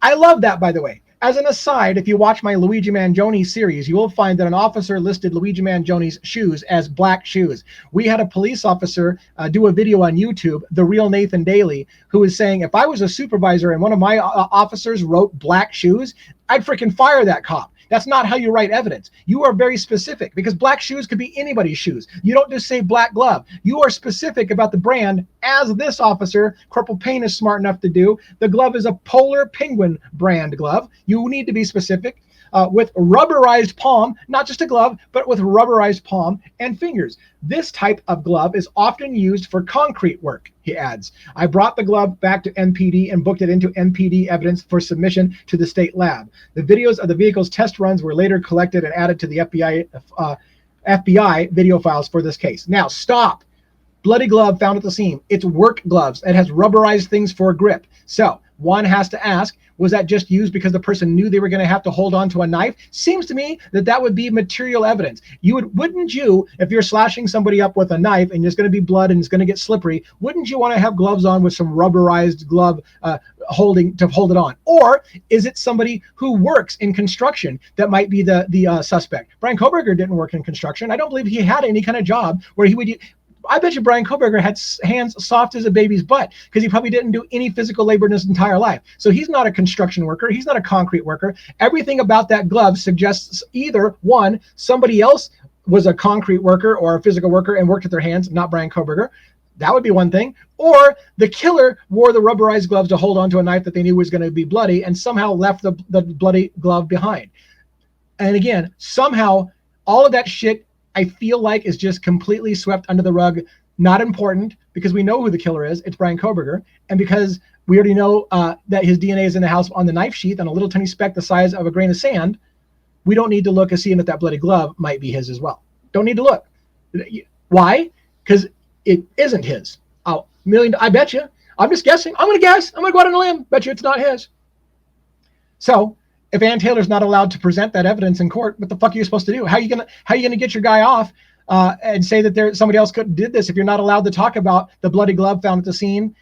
I love that, by the way. As an aside, if you watch my Luigi Mangione series, you will find that an officer listed Luigi Mangione's shoes as black shoes. We had a police officer do a video on YouTube, The Real Nathan Daly, who was saying, if I was a supervisor and one of my officers wrote black shoes, I'd freaking fire that cop. That's not how you write evidence. You are very specific because black shoes could be anybody's shoes. You don't just say black glove. You are specific about the brand, as this officer, Corporal Payne, is smart enough to do. The glove is a Polar Penguin brand glove. You need to be specific. With rubberized palm, not just a glove, but with rubberized palm and fingers. This type of glove is often used for concrete work, he adds. I brought the glove back to MPD and booked it into MPD evidence for submission to the state lab. The videos of the vehicle's test runs were later collected and added to the FBI video files for this case. Now, stop. Bloody glove found at the scene. It's work gloves. It has rubberized things for grip. So one has to ask, was that just used because the person knew they were going to have to hold on to a knife? Seems to me that that would be material evidence. Wouldn't you, if you're slashing somebody up with a knife and there's going to be blood and it's going to get slippery, wouldn't you want to have gloves on with some rubberized glove holding to hold it on? Or is it somebody who works in construction that might be the suspect? Brian Koberger didn't work in construction. I don't believe he had any kind of job where he would. I bet you Brian Koberger had hands soft as a baby's butt because he probably didn't do any physical labor in his entire life. So he's not a construction worker. He's not a concrete worker. Everything about that glove suggests either, one, somebody else was a concrete worker or a physical worker and worked with their hands, not Brian Koberger. That would be one thing. Or the killer wore the rubberized gloves to hold onto a knife that they knew was going to be bloody and somehow left the bloody glove behind. And again, somehow all of that shit I feel like is just completely swept under the rug. Not important because we know who the killer is. It's Brian Koberger. And because we already know that his DNA is in the house on the knife sheath on a little tiny speck the size of a grain of sand, we don't need to look and see if that bloody glove might be his as well. Don't need to look. Why? Because it isn't his. I bet you. I'm just guessing. I'm going to guess. I'm going to go out on a limb. Bet you it's not his. So if Ann Taylor's not allowed to present that evidence in court, what the fuck are you supposed to do? How are you gonna get your guy off and say that somebody else did this if you're not allowed to talk about the bloody glove found at the scene,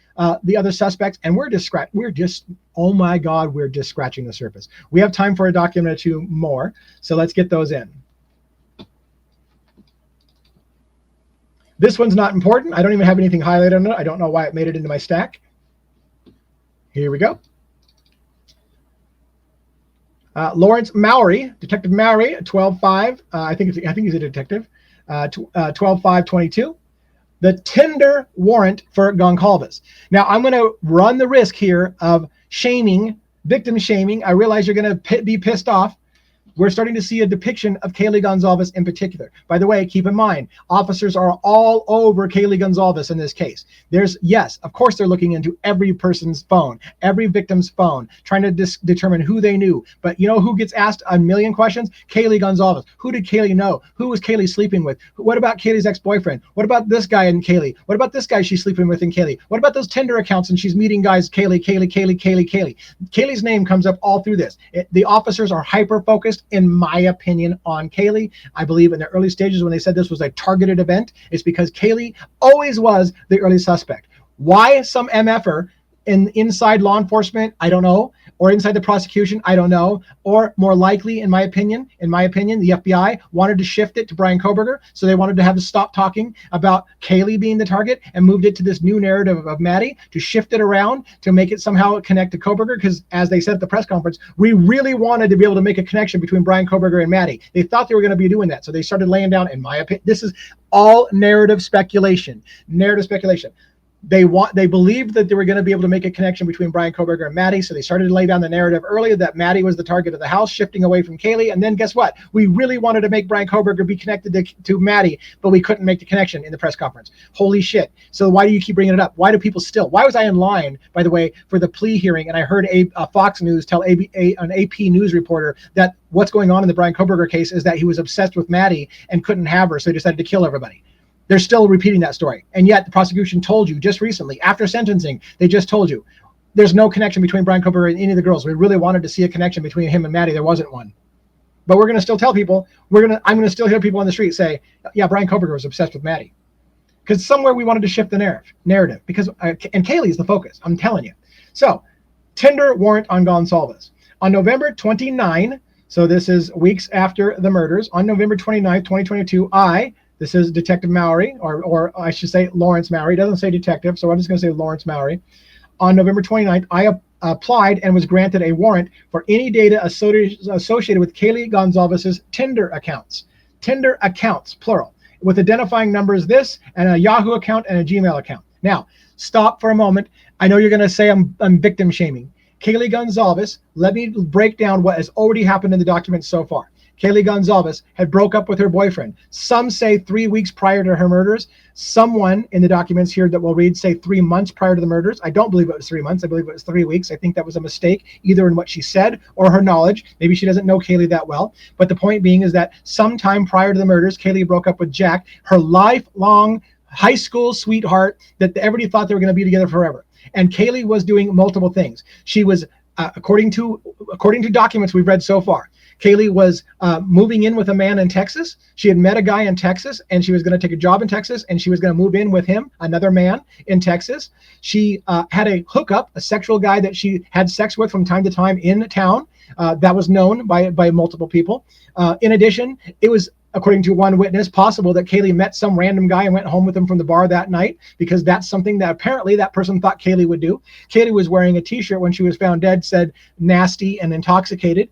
the other suspects, and we're just oh my God, we're just scratching the surface. We have time for a document or two more, so let's get those in. This one's not important. I don't even have anything highlighted on it. I don't know why it made it into my stack. Here we go. Lawrence Mowry, Detective Mowry, 12-5. I think he's a detective. 12-5-22. The tender warrant for Goncalves. Now I'm going to run the risk here of shaming, victim shaming. I realize you're going to be pissed off. We're starting to see a depiction of Kaylee Gonzalez in particular. By the way, keep in mind, officers are all over Kaylee Gonzalez in this case. Yes, of course they're looking into every person's phone, every victim's phone, trying to determine who they knew. But you know who gets asked a million questions? Kaylee Gonzalez. Who did Kaylee know? Who was Kaylee sleeping with? What about Kaylee's ex-boyfriend? What about this guy and Kaylee? What about this guy she's sleeping with and Kaylee? What about those Tinder accounts and she's meeting guys? Kaylee. Kaylee's name comes up all through this. The officers are hyper-focused, in my opinion, on Kaylee. I believe in the early stages when they said this was a targeted event, it's because Kaylee always was the early suspect. Why some MFer inside law enforcement, I don't know, or inside the prosecution, I don't know, or more likely, in my opinion, the FBI wanted to shift it to Bryan Kohberger, so they wanted to have to stop talking about Kaylee being the target and moved it to this new narrative of Maddie, to shift it around, to make it somehow connect to Kohberger, because as they said at the press conference, we really wanted to be able to make a connection between Bryan Kohberger and Maddie. They thought they were going to be doing that, so they started laying down, in my opinion, this is all narrative speculation. They believed that they were going to be able to make a connection between Bryan Kohberger and Maddie, so they started to lay down the narrative earlier that Maddie was the target of the house, shifting away from Kaylee. And then guess what? We really wanted to make Bryan Kohberger be connected to Maddie, but we couldn't make the connection in the press conference. Holy shit. So why do you keep bringing it up? Why do people still? Why was I in line, by the way, for the plea hearing, and I heard Fox News tell an AP News reporter that what's going on in the Bryan Kohberger case is that he was obsessed with Maddie and couldn't have her, so he decided to kill everybody. They're still repeating that story. And yet the prosecution told you just recently, after sentencing, they just told you there's no connection between Bryan Kohberger and any of the girls. We really wanted to see a connection between him and Maddie. There wasn't one. But we're going to still tell people, I'm going to still hear people on the street say, yeah, Bryan Kohberger was obsessed with Maddie. Because somewhere we wanted to shift the narrative. Because and Kaylee is the focus, I'm telling you. So, Tinder warrant on Gonzalez. On November 29, so this is weeks after the murders, on November 29, 2022, this is Detective Mowry, or I should say Lawrence Mowry. It doesn't say detective, so I'm just going to say Lawrence Mowry. On November 29th, I applied and was granted a warrant for any data associated with Kaylee Gonzalez's Tinder accounts. Tinder accounts, plural, with identifying numbers this, and a Yahoo account and a Gmail account. Now, stop for a moment. I know you're going to say I'm victim shaming. Kaylee Gonzalez, let me break down what has already happened in the documents so far. Kaylee Gonzalez had broke up with her boyfriend. Some say 3 weeks prior to her murders. Someone in the documents here that we'll read say 3 months prior to the murders. I don't believe it was 3 months. I believe it was 3 weeks. I think that was a mistake, either in what she said or her knowledge. Maybe she doesn't know Kaylee that well. But the point being is that sometime prior to the murders, Kaylee broke up with Jack, her lifelong high school sweetheart that everybody thought they were going to be together forever. And Kaylee was doing multiple things. She was, according to documents we've read so far, Kaylee was moving in with a man in Texas. She had met a guy in Texas, and she was going to take a job in Texas, and she was going to move in with him, another man in Texas. She had a hookup, a sexual guy that she had sex with from time to time in town. That was known by multiple people. In addition, it was, according to one witness, possible that Kaylee met some random guy and went home with him from the bar that night, because that's something that apparently that person thought Kaylee would do. Kaylee was wearing a t-shirt when she was found dead, said nasty and intoxicated.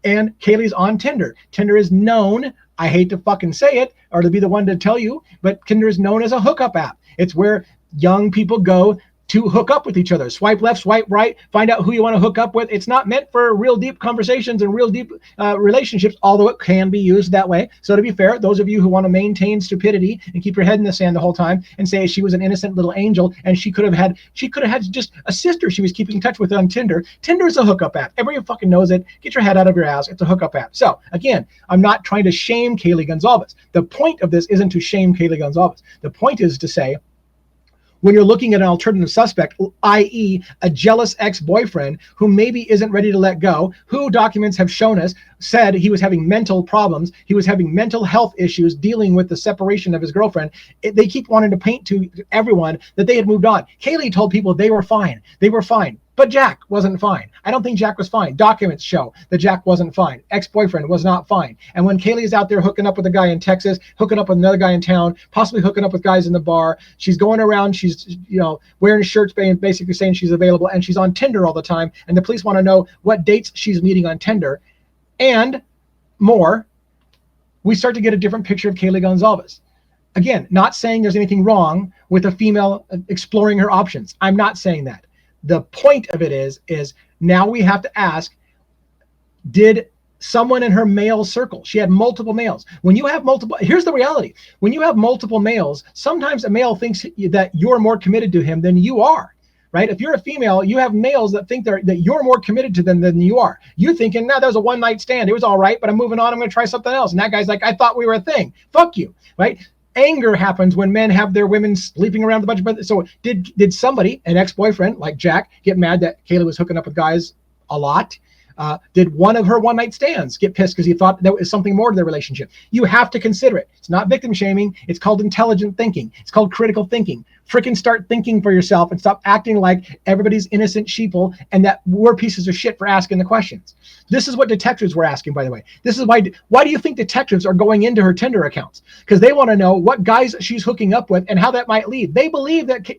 And Kaylee's on Tinder. Tinder is known, I hate to fucking say it, or to be the one to tell you, but Tinder is known as a hookup app. It's where young people go to hook up with each other. Swipe left, swipe right, find out who you want to hook up with. It's not meant for real deep conversations and real deep relationships, although it can be used that way. So to be fair, those of you who want to maintain stupidity and keep your head in the sand the whole time and say she was an innocent little angel and she could have had just a sister she was keeping in touch with on Tinder. Tinder is a hookup app. Everybody fucking knows it. Get your head out of your ass. It's a hookup app. So again, I'm not trying to shame Kaylee Gonzalez. The point of this isn't to shame Kaylee Gonzalez. The point is to say, when you're looking at an alternative suspect, i.e. a jealous ex-boyfriend who maybe isn't ready to let go, who documents have shown us said he was having mental problems, he was having mental health issues dealing with the separation of his girlfriend, they keep wanting to paint to everyone that they had moved on. Kaylee told people they were fine. They were fine. But Jack wasn't fine. I don't think Jack was fine. Documents show that Jack wasn't fine. Ex-boyfriend was not fine. And when Kaylee's out there hooking up with a guy in Texas, hooking up with another guy in town, possibly hooking up with guys in the bar, she's going around, she's wearing shirts basically saying she's available, and she's on Tinder all the time, and the police want to know what dates she's meeting on Tinder. And more, we start to get a different picture of Kaylee Gonzalez. Again, not saying there's anything wrong with a female exploring her options. I'm not saying that. The point of it is now we have to ask, did someone in her male circle. She had multiple males. When you have multiple, here's the reality. When you have multiple males, sometimes a male thinks that you're more committed to him than you are. Right? If you're a female, you have males that think that you're more committed to them than you are. You're thinking, no, that was a one-night stand. It was all right, but I'm moving on. I'm going to try something else. And that guy's like, I thought we were a thing. Fuck you. Right? Anger happens when men have their women sleeping around with a bunch of brothers. So did somebody, an ex-boyfriend like Jack, get mad that Kaylee was hooking up with guys a lot? Did one of her one-night stands get pissed because he thought there was something more to their relationship? You have to consider it. It's not victim shaming. It's called intelligent thinking. It's called critical thinking. Freaking start thinking for yourself and stop acting like everybody's innocent sheeple and that we're pieces of shit for asking the questions. This is what detectives were asking, by the way. This is why do you think detectives are going into her Tinder accounts? Because they want to know what guys she's hooking up with and how that might lead. They believe that,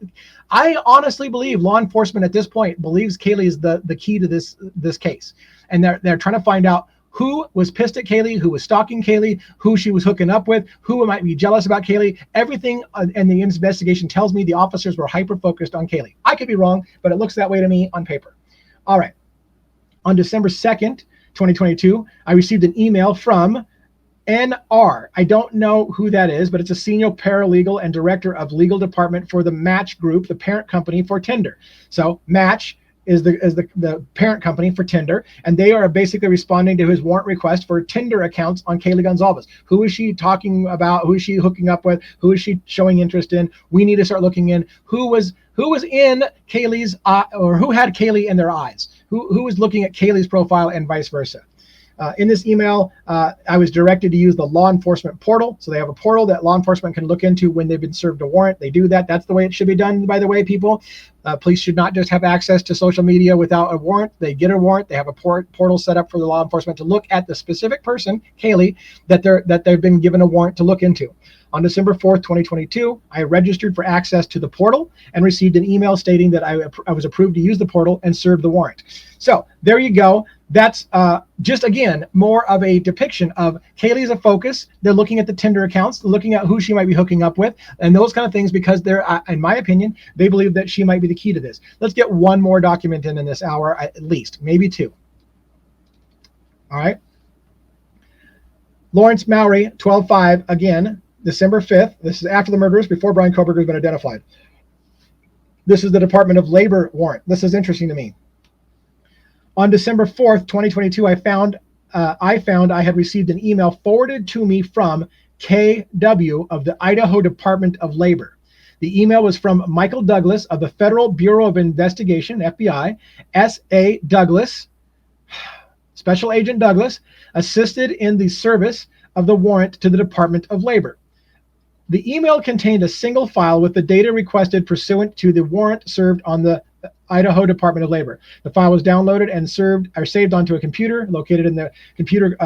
I honestly believe law enforcement at this point believes Kaylee is the key to this case. And they're trying to find out who was pissed at Kaylee, who was stalking Kaylee, who she was hooking up with, who might be jealous about Kaylee. Everything in the investigation tells me the officers were hyper-focused on Kaylee. I could be wrong, but it looks that way to me on paper. All right. On December 2nd, 2022, I received an email from NR. I don't know who that is, but it's a senior paralegal and director of legal department for the Match Group, the parent company for Tinder. So Match is the parent company for Tinder, and they are basically responding to his warrant request for Tinder accounts on Kaylee Gonzalez. Who is she talking about? Who is she hooking up with? Who is she showing interest in? We need to start looking in who was in Kaylee's or who had Kaylee in their eyes. Who was looking at Kaylee's profile and vice versa. In this email, I was directed to use the law enforcement portal. So they have a portal that law enforcement can look into when they've been served a warrant. They do that. That's the way it should be done, by the way, people. Police should not just have access to social media without a warrant. They get a warrant. They have a portal set up for the law enforcement to look at the specific person, Kaylee, that they've been given a warrant to look into. On December 4th, 2022, I registered for access to the portal and received an email stating that I was approved to use the portal and serve the warrant. So there you go. That's just, again, more of a depiction of Kaylee's a focus. They're looking at the Tinder accounts, looking at who she might be hooking up with, and those kind of things, because they're, in my opinion, they believe that she might be the key to this. Let's get one more document in this hour, at least, maybe two. All right. Lawrence Mowry, 12-5, again, December 5th. This is after the murders, before Brian Koberger has been identified. This is the Department of Labor warrant. This is interesting to me. On December 4th, 2022, I found I had received an email forwarded to me from KW of the Idaho Department of Labor. The email was from Michael Douglas of the Federal Bureau of Investigation, FBI, S.A. Douglas, Special Agent Douglas, assisted in the service of the warrant to the Department of Labor. The email contained a single file with the data requested pursuant to the warrant served on the Idaho Department of Labor. The file was downloaded and saved onto a computer located in the computer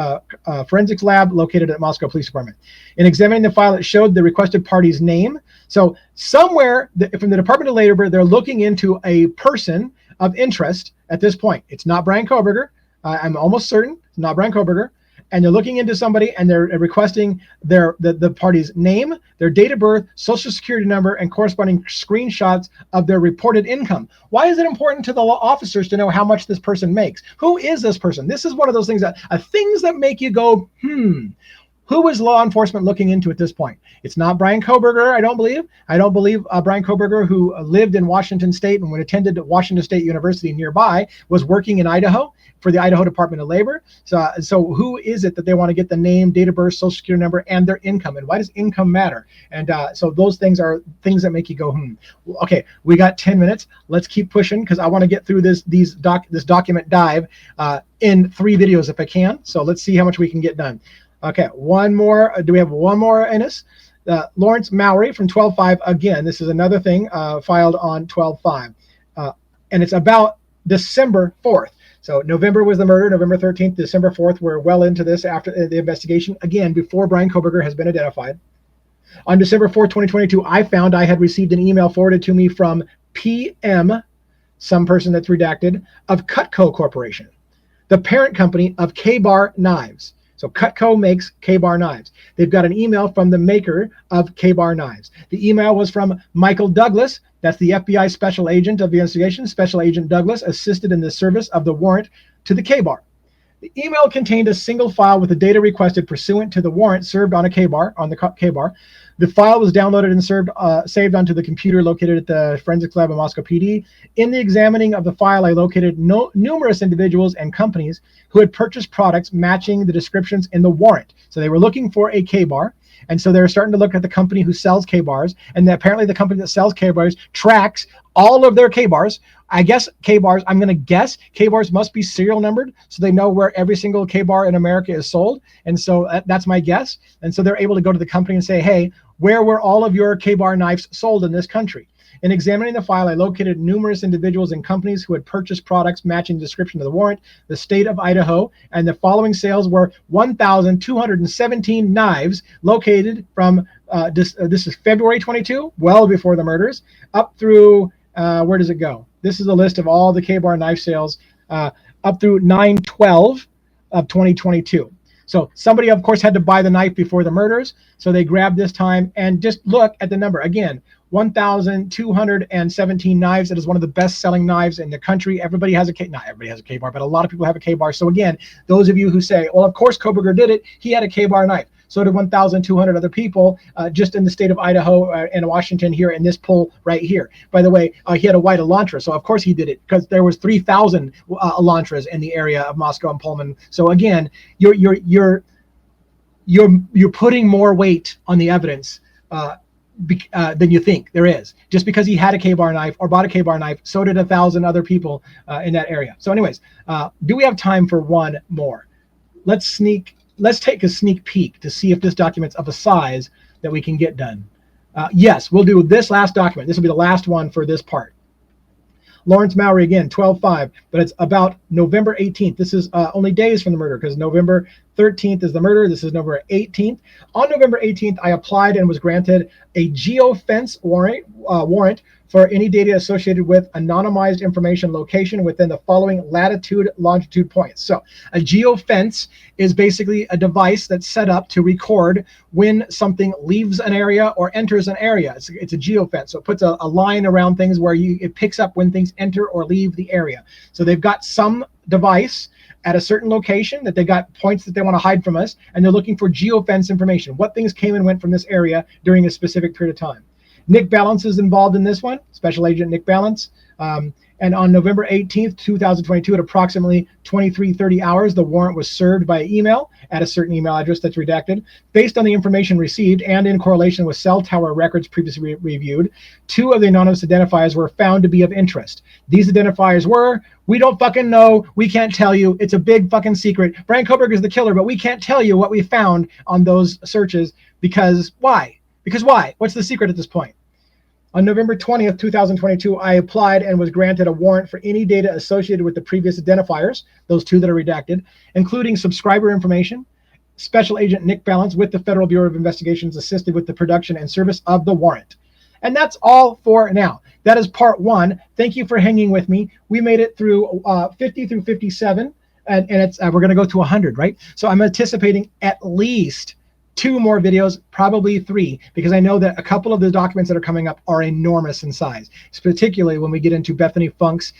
forensics lab located at Moscow Police Department. In examining the file, it showed the requested party's name. So somewhere from the Department of Labor, they're looking into a person of interest at this point. It's not Brian Koberger. I'm almost certain it's not Brian Koberger. And they're looking into somebody and they're requesting the party's name, their date of birth, social security number, and corresponding screenshots of their reported income. Why is it important to the officers to know how much this person makes? Who is this person? This is one of those things that make you go, Who is law enforcement looking into at this point? It's not Brian Koberger, I don't believe. I don't believe Brian Koberger, who lived in Washington State and when attended Washington State University nearby, was working in Idaho for the Idaho Department of Labor. So who is it that they want to get the name, date of birth, social security number, and their income? And why does income matter? And so those things are things that make you go, Okay, we got 10 minutes. Let's keep pushing because I want to get through this document dive in 3 videos if I can. So let's see how much we can get done. Okay, one more. Do we have one more in us? Lawrence Mowry from 12-5. Again, this is another thing filed on 12-5. And it's about December 4th. So November was the murder, November 13th, December 4th. We're well into this after the investigation. Again, before Brian Koberger has been identified. On December 4th, 2022, I found I had received an email forwarded to me from PM, some person that's redacted, of Cutco Corporation, the parent company of K-Bar Knives. So Cutco makes K-Bar knives. They've got an email from the maker of K-Bar knives. The email was from Michael Douglas. That's the FBI special agent of the investigation. Special Agent Douglas assisted in the service of the warrant to the K-Bar. The email contained a single file with the data requested pursuant to the warrant served on a K-bar, on the K-bar. The file was downloaded and saved onto the computer located at the Forensics Lab of Moscow PD. In the examining of the file, I located numerous individuals and companies who had purchased products matching the descriptions in the warrant. So they were looking for a K-bar. And so they're starting to look at the company who sells K-bars. And apparently the company that sells K-bars tracks all of their K-bars. I guess K-bars, I'm going to guess K-bars must be serial numbered so they know where every single K-bar in America is sold. And so that's my guess. And so they're able to go to the company and say, hey, where were all of your K-bar knives sold in this country? In examining the file, I located numerous individuals and companies who had purchased products matching the description of the warrant, the state of Idaho, and the following sales were 1,217 knives located from, this is February 22, well before the murders, up through, where does it go? This is a list of all the K-bar knife sales up through 9/12 of 2022. So somebody, of course, had to buy the knife before the murders. So they grabbed this time and just look at the number. Again, 1,217 knives. It is one of the best-selling knives in the country. Everybody has a not everybody has a K-bar, but a lot of people have a K-bar. So again, those of you who say, well, of course Koberger did it. He had a K-bar knife. So did 1,200 other people just in the state of Idaho and Washington here in this poll right here. By the way, he had a white Elantra, so of course he did it because there was 3,000 Elantras in the area of Moscow and Pullman. So again, you're putting more weight on the evidence than you think there is. Just because he had a K-bar knife or bought a K-bar knife, so did 1,000 other people in that area. So anyways, do we have time for one more? Let's take a sneak peek to see if this document's of a size that we can get done. Yes, we'll do this last document. This will be the last one for this part. Lawrence Mowry again, 12/5, but it's about November 18th. This is only days from the murder because November 13th is the murder. This is November 18th. On November 18th, I applied and was granted a Geofence warrant for any data associated with anonymized information location within the following latitude, longitude points. So a geofence is basically a device that's set up to record when something leaves an area or enters an area. It's a geofence. So it puts a line around things where it picks up when things enter or leave the area. So they've got some device at a certain location that they got points that they want to hide from us, and they're looking for geofence information, what things came and went from this area during a specific period of time. Nick Balance is involved in this one, Special Agent Nick Balance. And on November 18th, 2022, at approximately 23:30 hours, the warrant was served by email at a certain email address that's redacted. Based on the information received and in correlation with cell tower records previously reviewed, 2 of the anonymous identifiers were found to be of interest. These identifiers were, we don't fucking know, we can't tell you, it's a big fucking secret. Brian Koberger is the killer, but we can't tell you what we found on those searches because why? Because why? What's the secret at this point? On November 20th, 2022, I applied and was granted a warrant for any data associated with the previous identifiers, those 2 that are redacted, including subscriber information. Special Agent Nick Balance with the Federal Bureau of Investigations assisted with the production and service of the warrant. And that's all for now. That is part 1. Thank you for hanging with me. We made it through 50 through 57, and it's we're going to go to 100, right? So I'm anticipating at least 2 more videos, probably 3, because I know that a couple of the documents that are coming up are enormous in size, particularly when we get into Bethany Funk's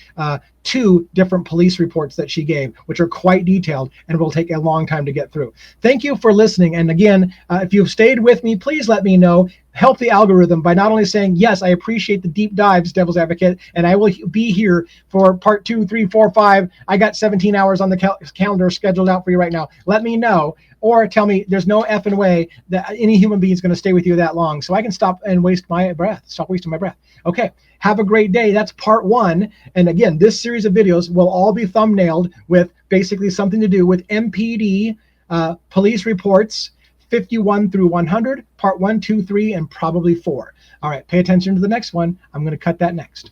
2 different police reports that she gave, which are quite detailed and will take a long time to get through. Thank you for listening. And again, if you've stayed with me, please let me know. Help the algorithm by not only saying, yes, I appreciate the deep dives, Devil's Advocate, and I will be here for part 2, 3, 4, 5. I got 17 hours on the calendar scheduled out for you right now. Let me know. Or tell me there's no effing way that any human being is going to stay with you that long, so I can stop and waste my breath. Stop wasting my breath. Okay, have a great day. That's part 1. And again, this series of videos will all be thumbnailed with basically something to do with MPD Police Reports 51 through 100, part 1, 2, 3, and probably 4. All right, pay attention to the next one. I'm going to cut that next.